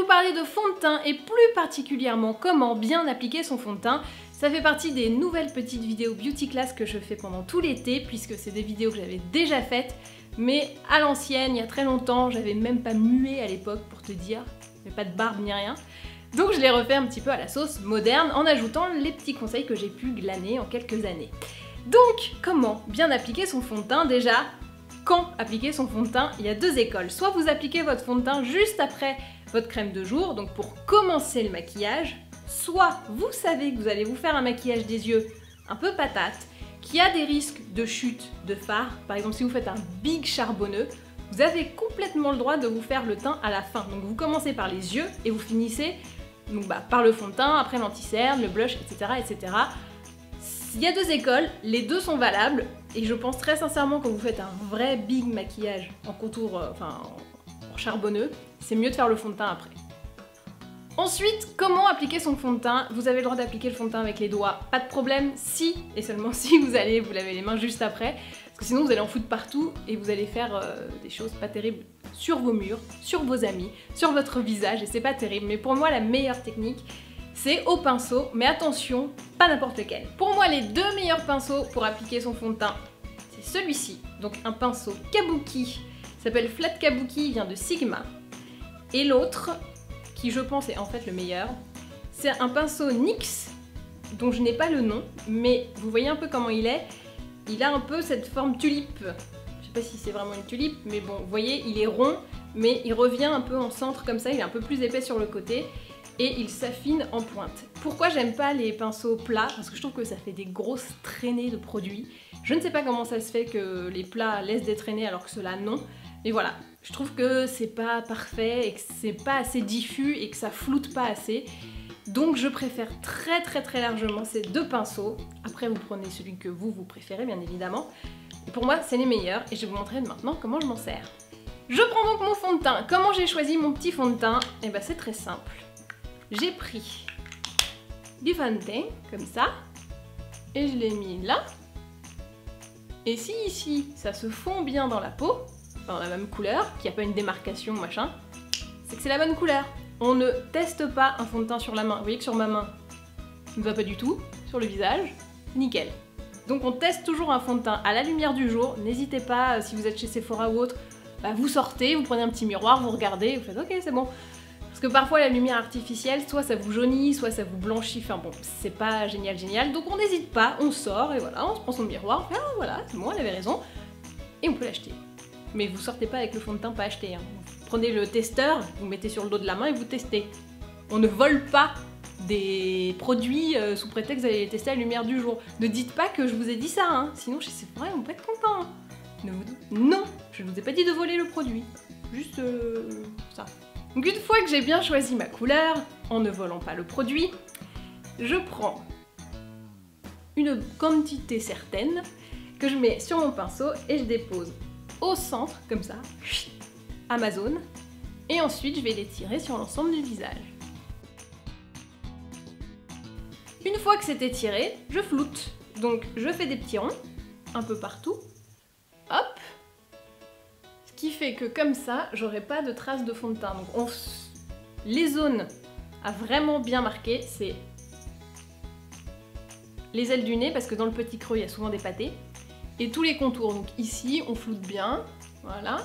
parler de fond de teint et plus particulièrement comment bien appliquer son fond de teint. Ça fait partie des nouvelles petites vidéos beauty class que je fais pendant tout l'été puisque c'est des vidéos que j'avais déjà faites mais à l'ancienne, il y a très longtemps, j'avais même pas mué à l'époque pour te dire, mais pas de barbe ni rien. Donc je les refais un petit peu à la sauce moderne en ajoutant les petits conseils que j'ai pu glaner en quelques années. Donc comment bien appliquer son fond de teint déjà? Quand appliquer son fond de teint? Il y a deux écoles. Soit vous appliquez votre fond de teint juste après votre crème de jour, donc pour commencer le maquillage, soit vous savez que vous allez vous faire un maquillage des yeux un peu patate, qui a des risques de chute de fard. Par exemple, si vous faites un big charbonneux, vous avez complètement le droit de vous faire le teint à la fin. Donc vous commencez par les yeux et vous finissez donc, par le fond de teint, après l'anti-cerne, le blush, etc., etc. Il y a deux écoles, les deux sont valables et je pense très sincèrement quand vous faites un vrai big maquillage en contour, en charbonneux, c'est mieux de faire le fond de teint après. Ensuite, comment appliquer son fond de teint? Vous avez le droit d'appliquer le fond de teint avec les doigts, pas de problème si et seulement si vous allez vous laver les mains juste après, parce que sinon vous allez en foutre partout et vous allez faire des choses pas terribles sur vos murs, sur vos amis, sur votre visage et c'est pas terrible. Mais pour moi la meilleure technique c'est au pinceau, mais attention, pas n'importe lequel. Pour moi les deux meilleurs pinceaux pour appliquer son fond de teint, c'est celui-ci, donc un pinceau Kabuki, s'appelle Flat Kabuki, il vient de Sigma, et l'autre qui je pense est en fait le meilleur, c'est un pinceau NYX dont je n'ai pas le nom, mais vous voyez un peu comment il est. Il a un peu cette forme tulipe. Je sais pas si c'est vraiment une tulipe, mais bon, vous voyez, il est rond, mais il revient un peu en centre comme ça, il est un peu plus épais sur le côté, et il s'affine en pointe. Pourquoi j'aime pas les pinceaux plats? Parce que je trouve que ça fait des grosses traînées de produits. Je ne sais pas comment ça se fait que les plats laissent des traînées alors que ceux-là non. Mais voilà, je trouve que c'est pas parfait et que c'est pas assez diffus et que ça floute pas assez. Donc je préfère très largement ces deux pinceaux. Après vous prenez celui que vous préférez bien évidemment. Et pour moi c'est les meilleurs et je vais vous montrer maintenant comment je m'en sers. Je prends donc mon fond de teint. Comment j'ai choisi mon petit fond de teint? Et ben c'est très simple. J'ai pris du fond de teint comme ça et je l'ai mis là. Et si ici ça se fond bien dans la peau, dans la même couleur, qu'il n'y a pas une démarcation machin, c'est que c'est la bonne couleur. On ne teste pas un fond de teint sur la main. Vous voyez que sur ma main, ça ne va pas du tout. Sur le visage, nickel. Donc on teste toujours un fond de teint à la lumière du jour. N'hésitez pas, si vous êtes chez Sephora ou autre, bah vous sortez, vous prenez un petit miroir, vous regardez, vous faites ok c'est bon. Parce que parfois la lumière artificielle, soit ça vous jaunit, soit ça vous blanchit, enfin bon, c'est pas génial. Donc on n'hésite pas, on sort et voilà, on se prend son miroir, on fait ah voilà, c'est bon, elle avait raison, et on peut l'acheter. Mais vous sortez pas avec le fond de teint pas acheté. Hein. Vous prenez le testeur, vous mettez sur le dos de la main et vous testez. On ne vole pas des produits sous prétexte que vous allez les tester à la lumière du jour. Ne dites pas que je vous ai dit ça, hein. Sinon chez Sephora on peut être content. Hein. Non, je ne vous ai pas dit de voler le produit. Juste ça. Donc une fois que j'ai bien choisi ma couleur, en ne volant pas le produit, je prends une quantité certaine que je mets sur mon pinceau et je dépose au centre, comme ça, à ma zone, et ensuite je vais l'étirer sur l'ensemble du visage. Une fois que c'est étiré, je floute. Donc je fais des petits ronds, un peu partout, hop, ce qui fait que comme ça, j'aurai pas de traces de fond de teint. Donc les zones à vraiment bien marquer, c'est les ailes du nez, parce que dans le petit creux, il y a souvent des pâtés, et tous les contours. Donc ici, on floute bien, voilà.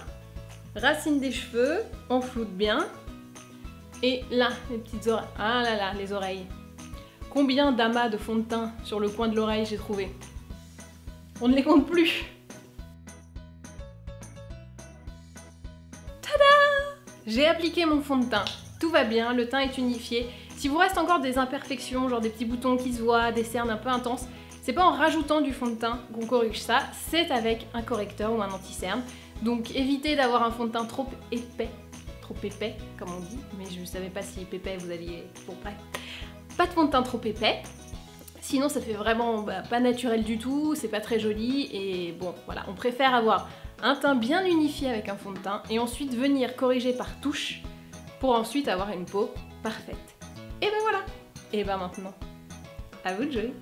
Racine des cheveux, on floute bien. Et là, les petites oreilles. Ah là là, les oreilles. Combien d'amas de fond de teint sur le coin de l'oreille j'ai trouvé? On ne les compte plus. Tada! J'ai appliqué mon fond de teint. Tout va bien, le teint est unifié. Si vous reste encore des imperfections, genre des petits boutons qui se voient, des cernes un peu intenses, c'est pas en rajoutant du fond de teint qu'on corrige ça, c'est avec un correcteur ou un anti-cerne. Donc évitez d'avoir un fond de teint trop épais comme on dit, mais je ne savais pas si épais vous alliez... Bon bref, pas de fond de teint trop épais, sinon ça fait vraiment pas naturel du tout, c'est pas très joli, et bon voilà, on préfère avoir un teint bien unifié avec un fond de teint, et ensuite venir corriger par touche, pour ensuite avoir une peau parfaite. Et ben voilà, et ben maintenant, à vous de jouer.